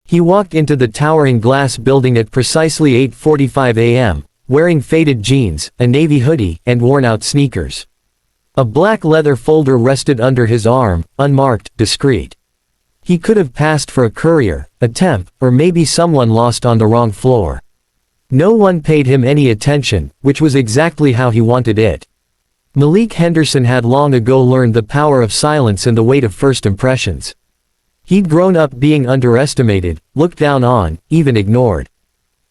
He walked into the towering glass building at precisely 8:45 a.m., wearing faded jeans, a navy hoodie, and worn-out sneakers. A black leather folder rested under his arm, unmarked, discreet. He could have passed for a courier, a temp, or maybe someone lost on the wrong floor. No one paid him any attention, which was exactly how he wanted it. Malik Henderson had long ago learned the power of silence and the weight of first impressions. He'd grown up being underestimated, looked down on, even ignored.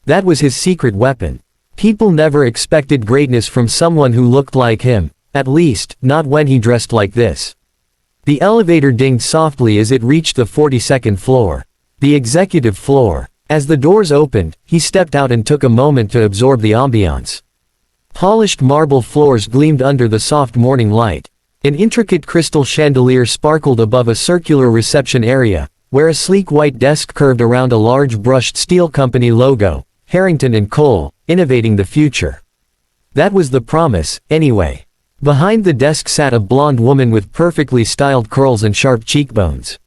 That was his secret weapon. People never expected greatness from someone who looked like him, at least, not when he dressed like this. The elevator dinged softly as it reached the 42nd floor. The executive floor. As the doors opened, he stepped out and took a moment to absorb the ambiance. Polished marble floors gleamed under the soft morning light. An intricate crystal chandelier sparkled above a circular reception area, where a sleek white desk curved around a large brushed steel company logo, Harrington & Cole, innovating the future. That was the promise, anyway. Behind the desk sat a blonde woman with perfectly styled curls and sharp cheekbones.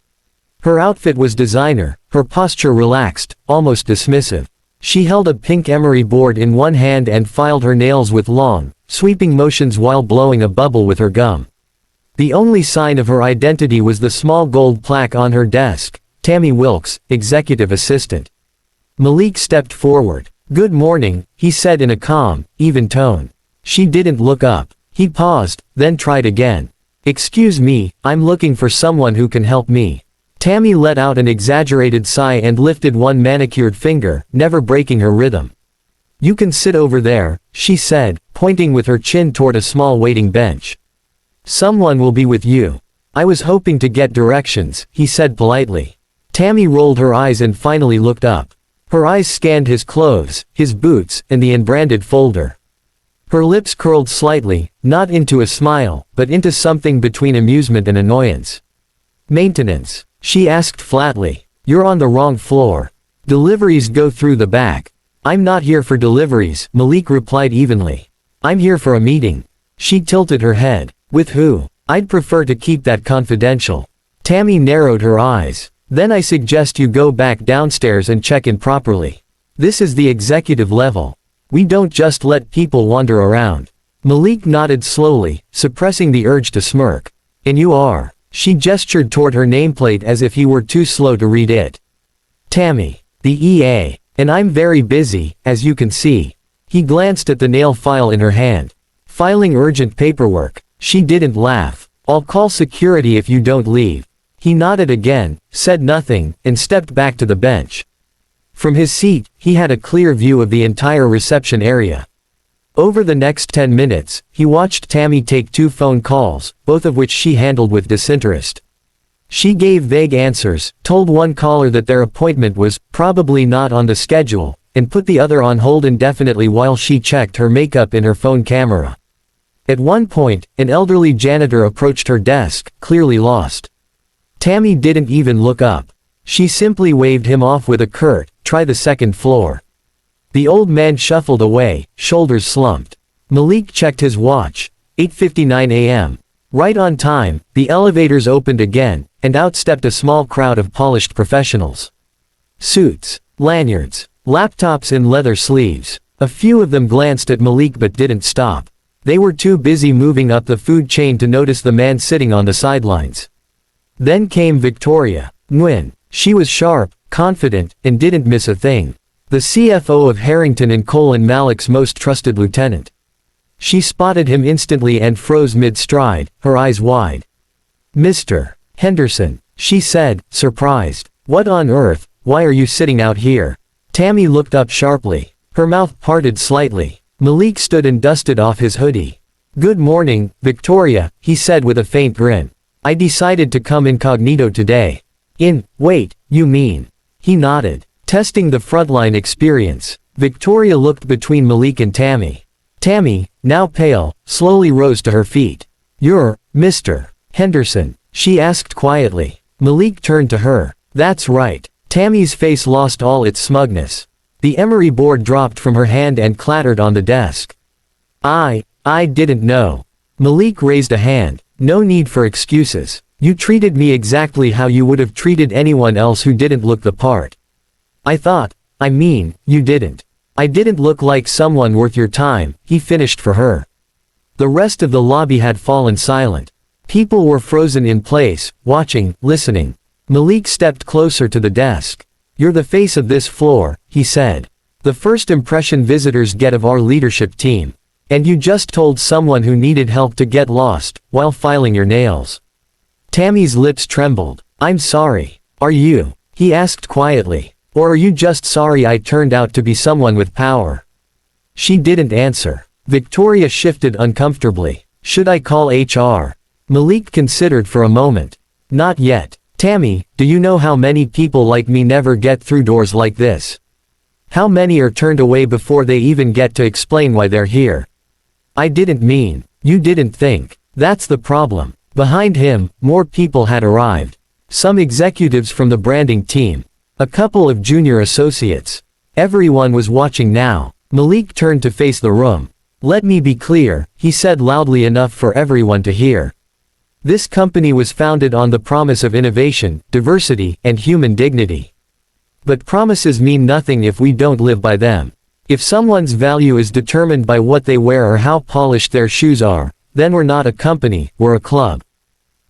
Her outfit was designer, her posture relaxed, almost dismissive. She held a pink emery board in one hand and filed her nails with long, sweeping motions while blowing a bubble with her gum. The only sign of her identity was the small gold plaque on her desk, Tammy Wilkes, executive assistant. Malik stepped forward. "Good morning," he said in a calm, even tone. She didn't look up. He paused, then tried again. "Excuse me, I'm looking for someone who can help me." Tammy let out an exaggerated sigh and lifted one manicured finger, never breaking her rhythm. "You can sit over there," she said, pointing with her chin toward a small waiting bench. "Someone will be with you." "I was hoping to get directions," he said politely. Tammy rolled her eyes and finally looked up. Her eyes scanned his clothes, his boots, and the unbranded folder. Her lips curled slightly, not into a smile, but into something between amusement and annoyance. "Maintenance?" she asked flatly. "You're on the wrong floor. Deliveries go through the back." "I'm not here for deliveries," Malik replied evenly. "I'm here for a meeting." She tilted her head. "With who?" "I'd prefer to keep that confidential." Tammy narrowed her eyes. "Then I suggest you go back downstairs and check in properly. This is the executive level. We don't just let people wander around." Malik nodded slowly, suppressing the urge to smirk. "And you are." She gestured toward her nameplate as if he were too slow to read it. "Tammy. The EA. And I'm very busy, as you can see." He glanced at the nail file in her hand. "Filing urgent paperwork." She didn't laugh. "I'll call security if you don't leave." He nodded again, said nothing, and stepped back to the bench. From his seat, he had a clear view of the entire reception area. Over the next 10 minutes, he watched Tammy take 2 phone calls, both of which she handled with disinterest. She gave vague answers, told one caller that their appointment was probably not on the schedule, and put the other on hold indefinitely while she checked her makeup in her phone camera. At one point, an elderly janitor approached her desk, clearly lost. Tammy didn't even look up. She simply waved him off with a curt, "Try the second floor." The old man shuffled away, shoulders slumped. Malik checked his watch. 8:59 a.m. Right on time, the elevators opened again, and out stepped a small crowd of polished professionals. Suits, lanyards, laptops in leather sleeves. A few of them glanced at Malik but didn't stop. They were too busy moving up the food chain to notice the man sitting on the sidelines. Then came Victoria Nguyen. She was sharp, confident, and didn't miss a thing. The CFO of Harrington & Cole and Malik's most trusted lieutenant. She spotted him instantly and froze mid-stride, her eyes wide. "Mr. Henderson," she said, surprised. "What on earth, why are you sitting out here?" Tammy looked up sharply. Her mouth parted slightly. Malik stood and dusted off his hoodie. "Good morning, Victoria," he said with a faint grin. "I decided to come incognito today." Wait, you mean?" He nodded. "Testing the frontline experience." Victoria looked between Malik and Tammy. Tammy, now pale, slowly rose to her feet. "You're Mr. Henderson?" she asked quietly. Malik turned to her. "That's right." Tammy's face lost all its smugness. The emery board dropped from her hand and clattered on the desk. I didn't know." Malik raised a hand. "No need for excuses. You treated me exactly how you would have treated anyone else who didn't look the part. You didn't. I didn't look like someone worth your time," he finished for her. The rest of the lobby had fallen silent. People were frozen in place, watching, listening. Malik stepped closer to the desk. "You're the face of this floor," he said. "The first impression visitors get of our leadership team. And you just told someone who needed help to get lost, while filing your nails." Tammy's lips trembled. "I'm sorry. Are you?" he asked quietly. "Or are you just sorry I turned out to be someone with power?" She didn't answer. Victoria shifted uncomfortably. "Should I call HR?" Malik considered for a moment. "Not yet. Tammy, do you know how many people like me never get through doors like this? How many are turned away before they even get to explain why they're here?" "I didn't mean, you didn't think." That's the problem. Behind him, more people had arrived. Some executives from the branding team. A couple of junior associates. Everyone was watching now. Malik turned to face the room. "Let me be clear," he said loudly enough for everyone to hear. "This company was founded on the promise of innovation, diversity, and human dignity. But promises mean nothing if we don't live by them. If someone's value is determined by what they wear or how polished their shoes are, then we're not a company, we're a club.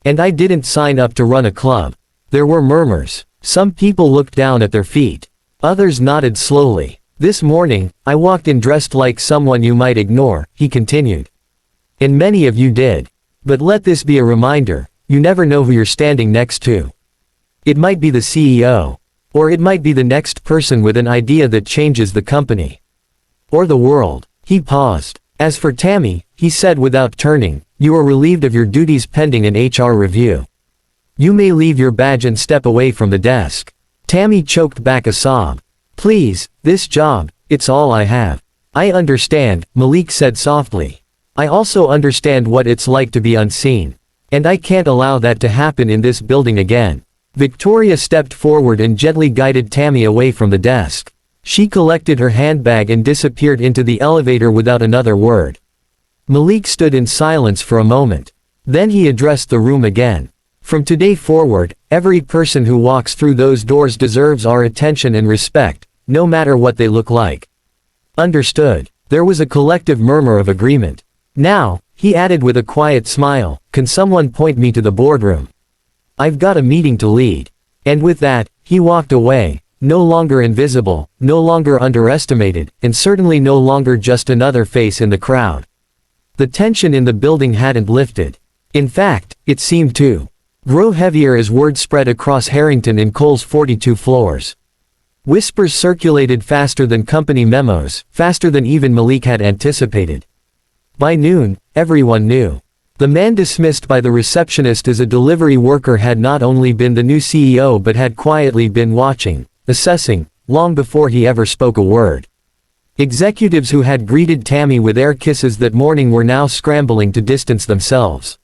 And I didn't sign up to run a club." There were murmurs. Some people looked down at their feet. Others nodded slowly. "This morning, I walked in dressed like someone you might ignore," he continued. "And many of you did. But let this be a reminder, you never know who you're standing next to. It might be the CEO. Or it might be the next person with an idea that changes the company. Or the world." He paused. "As for Tammy," he said without turning, "you are relieved of your duties pending an HR review. You may leave your badge and step away from the desk." Tammy choked back a sob. "Please, this job, it's all I have." "I understand," Malik said softly. "I also understand what it's like to be unseen. And I can't allow that to happen in this building again." Victoria stepped forward and gently guided Tammy away from the desk. She collected her handbag and disappeared into the elevator without another word. Malik stood in silence for a moment. Then he addressed the room again. "From today forward, every person who walks through those doors deserves our attention and respect, no matter what they look like." "Understood." There was a collective murmur of agreement. "Now," he added with a quiet smile, "can someone point me to the boardroom? I've got a meeting to lead." And with that, he walked away, no longer invisible, no longer underestimated, and certainly no longer just another face in the crowd. The tension in the building hadn't lifted. In fact, it seemed to grow heavier as word spread across Harrington and Cole's 42 floors. Whispers circulated faster than company memos, faster than even Malik had anticipated. By noon, everyone knew. The man dismissed by the receptionist as a delivery worker had not only been the new CEO but had quietly been watching, assessing, long before he ever spoke a word. Executives who had greeted Tammy with air kisses that morning were now scrambling to distance themselves.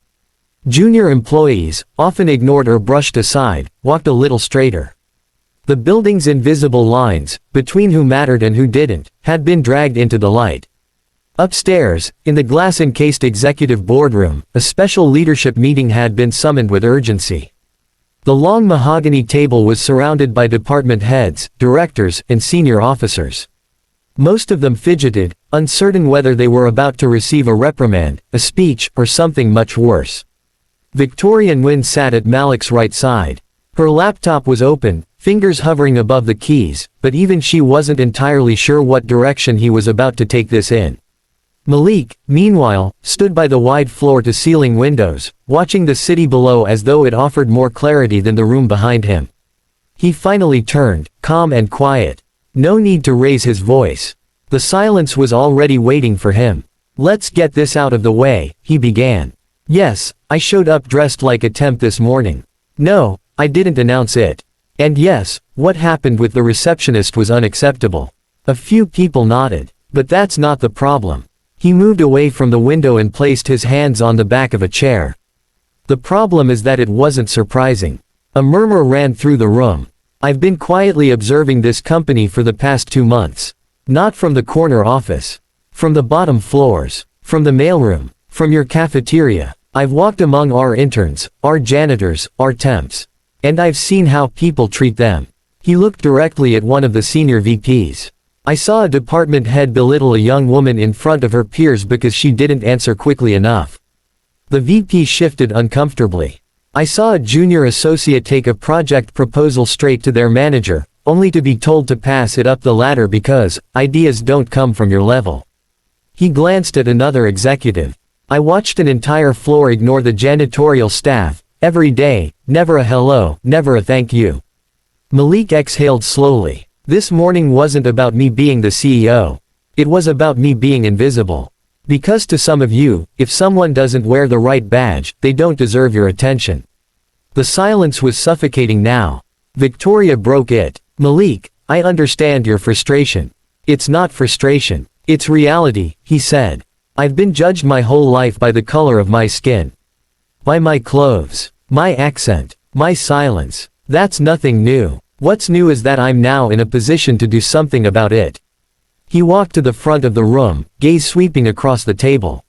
Junior employees, often ignored or brushed aside, walked a little straighter. The building's invisible lines, between who mattered and who didn't, had been dragged into the light. Upstairs, in the glass-encased executive boardroom, a special leadership meeting had been summoned with urgency. The long mahogany table was surrounded by department heads, directors, and senior officers. Most of them fidgeted, uncertain whether they were about to receive a reprimand, a speech, or something much worse. Victoria Nguyen sat at Malik's right side. Her laptop was open, fingers hovering above the keys, but even she wasn't entirely sure what direction he was about to take this in. Malik, meanwhile, stood by the wide floor-to-ceiling windows, watching the city below as though it offered more clarity than the room behind him. He finally turned, calm and quiet. No need to raise his voice. The silence was already waiting for him. "Let's get this out of the way," he began. "Yes, I showed up dressed like a temp this morning. No, I didn't announce it. And yes, what happened with the receptionist was unacceptable." A few people nodded. "But that's not the problem." He moved away from the window and placed his hands on the back of a chair. "The problem is that it wasn't surprising." A murmur ran through the room. "I've been quietly observing this company for the past 2 months. Not from the corner office. From the bottom floors. From the mailroom. From your cafeteria. I've walked among our interns, our janitors, our temps. And I've seen how people treat them." He looked directly at one of the senior VPs. I saw a department head belittle a young woman in front of her peers because she didn't answer quickly enough. The VP shifted uncomfortably. I saw a junior associate take a project proposal straight to their manager, only to be told to pass it up the ladder because ideas don't come from your level. He glanced at another executive. I watched an entire floor ignore the janitorial staff, every day, never a hello, never a thank you. Malik exhaled slowly. This morning wasn't about me being the CEO. It was about me being invisible. Because to some of you, if someone doesn't wear the right badge, they don't deserve your attention. The silence was suffocating now. Victoria broke it. Malik, I understand your frustration. It's not frustration. It's reality, he said. I've been judged my whole life by the color of my skin. By my clothes. My accent. My silence. That's nothing new. What's new is that I'm now in a position to do something about it. He walked to the front of the room, gaze sweeping across the table.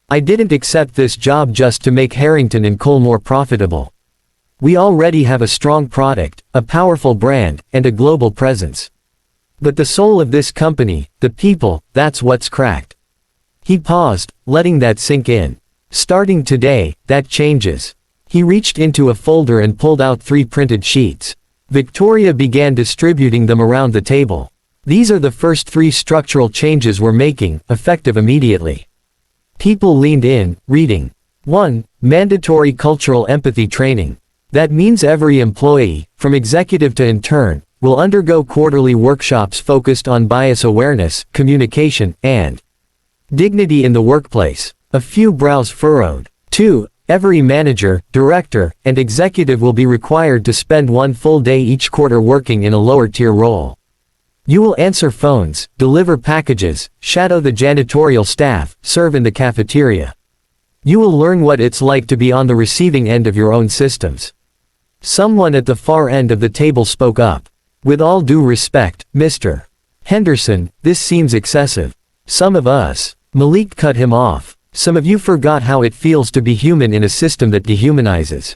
I didn't accept this job just to make Harrington and Cole more profitable. We already have a strong product, a powerful brand, and a global presence. But the soul of this company, the people, that's what's cracked. He paused, letting that sink in. Starting today, that changes. He reached into a folder and pulled out 3 printed sheets. Victoria began distributing them around the table. These are the first 3 structural changes we're making, effective immediately. People leaned in, reading. 1. Mandatory cultural empathy training. That means every employee, from executive to intern, will undergo quarterly workshops focused on bias awareness, communication, and dignity in the workplace. A few brows furrowed. 2. Every manager, director, and executive will be required to spend 1 full day each quarter working in a lower-tier role. You will answer phones, deliver packages, shadow the janitorial staff, serve in the cafeteria. You will learn what it's like to be on the receiving end of your own systems. Someone at the far end of the table spoke up. With all due respect, Mr. Henderson, this seems excessive. Some of us. Malik cut him off. Some of you forgot how it feels to be human in a system that dehumanizes.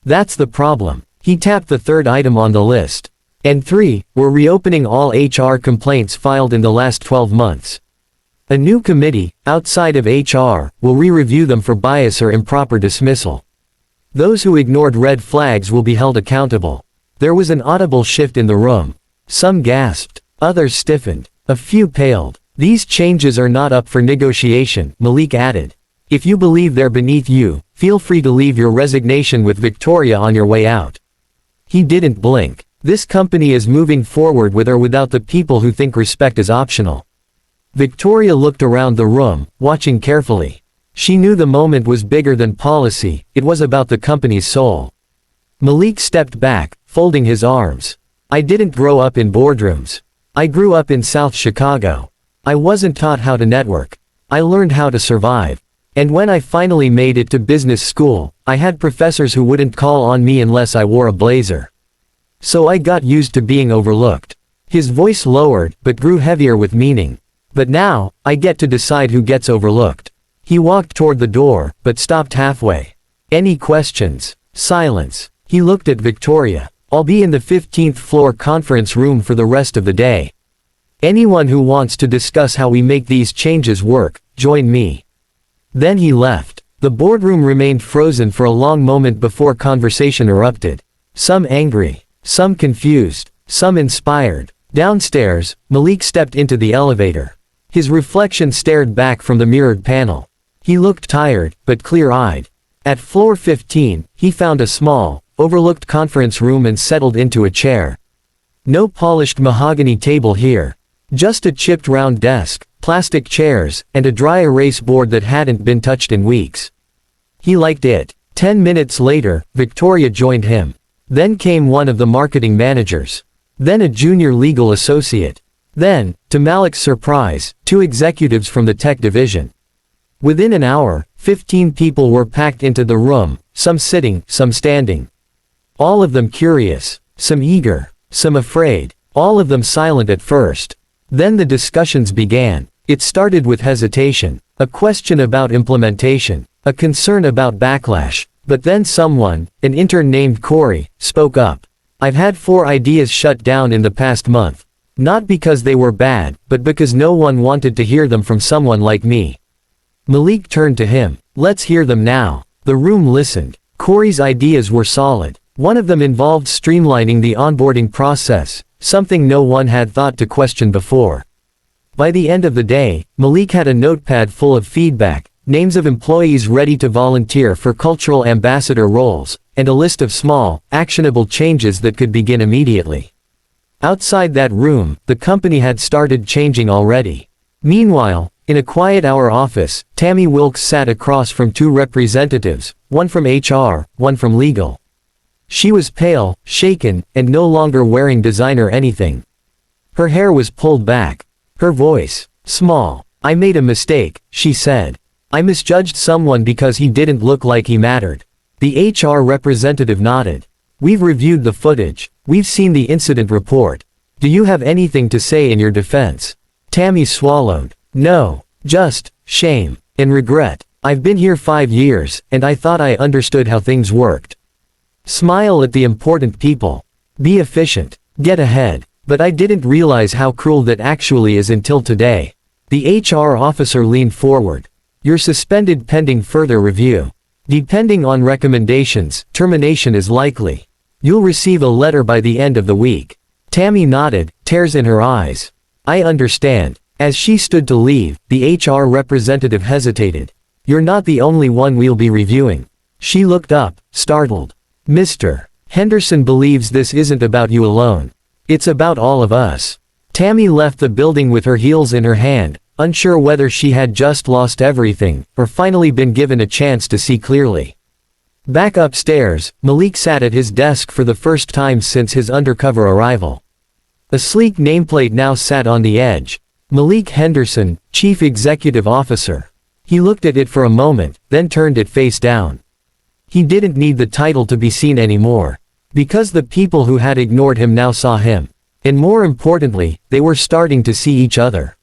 That's the problem. He tapped the 3rd item on the list. And 3, we're reopening all HR complaints filed in the last 12 months. A new committee, outside of HR, will re-review them for bias or improper dismissal. Those who ignored red flags will be held accountable. There was an audible shift in the room. Some gasped. Others stiffened. A few paled. These changes are not up for negotiation, Malik added. If you believe they're beneath you, feel free to leave your resignation with Victoria on your way out. He didn't blink. This company is moving forward with or without the people who think respect is optional. Victoria looked around the room, watching carefully. She knew the moment was bigger than policy, it was about the company's soul. Malik stepped back, folding his arms. I didn't grow up in boardrooms. I grew up in South Chicago. I wasn't taught how to network. I learned how to survive. And when I finally made it to business school, I had professors who wouldn't call on me unless I wore a blazer. So I got used to being overlooked. His voice lowered, but grew heavier with meaning. But now, I get to decide who gets overlooked. He walked toward the door, but stopped halfway. Any questions? Silence. He looked at Victoria. I'll be in the 15th floor conference room for the rest of the day. Anyone who wants to discuss how we make these changes work, join me. Then he left. The boardroom remained frozen for a long moment before conversation erupted. Some angry. Some confused. Some inspired. Downstairs, Malik stepped into the elevator. His reflection stared back from the mirrored panel. He looked tired, but clear-eyed. At floor 15, he found a small, overlooked conference room and settled into a chair. No polished mahogany table here. Just a chipped round desk, plastic chairs, and a dry erase board that hadn't been touched in weeks. He liked it. 10 minutes later, Victoria joined him. Then came one of the marketing managers. Then a junior legal associate. Then, to Malik's surprise, 2 executives from the tech division. Within an hour, 15 people were packed into the room, some sitting, some standing. All of them curious, some eager, some afraid, all of them silent at first. Then the discussions began. It started with hesitation, a question about implementation, a concern about backlash, but then someone, an intern named Corey, spoke up. I've had 4 ideas shut down in the past month. Not because they were bad, but because no one wanted to hear them from someone like me. Malik turned to him. Let's hear them now. The room listened. Corey's ideas were solid. One of them involved streamlining the onboarding process, something no one had thought to question before. By the end of the day, Malik had a notepad full of feedback, names of employees ready to volunteer for cultural ambassador roles, and a list of small, actionable changes that could begin immediately. Outside that room, the company had started changing already. Meanwhile, in a quiet hour office, Tammy Wilkes sat across from 2 representatives, one from HR, one from legal. She was pale, shaken, and no longer wearing designer anything. Her hair was pulled back. Her voice, small. I made a mistake, she said. I misjudged someone because he didn't look like he mattered. The HR representative nodded. We've reviewed the footage. We've seen the incident report. Do you have anything to say in your defense? Tammy swallowed. No. Just shame and regret. I've been here 5 years, and I thought I understood how things worked. Smile at the important people. Be efficient. Get ahead. But I didn't realize how cruel that actually is until today. The HR officer leaned forward. You're suspended pending further review. Depending on recommendations, termination is likely. You'll receive a letter by the end of the week. Tammy nodded, tears in her eyes. I understand. As she stood to leave, the HR representative hesitated. You're not the only one we'll be reviewing. She looked up, startled. Mr. Henderson believes this isn't about you alone. It's about all of us. Tammy left the building with her heels in her hand, unsure whether she had just lost everything, or finally been given a chance to see clearly. Back upstairs, Malik sat at his desk for the first time since his undercover arrival. A sleek nameplate now sat on the edge. Malik Henderson, Chief Executive Officer. He looked at it for a moment, then turned it face down. He didn't need the title to be seen anymore. Because the people who had ignored him now saw him. And more importantly, they were starting to see each other.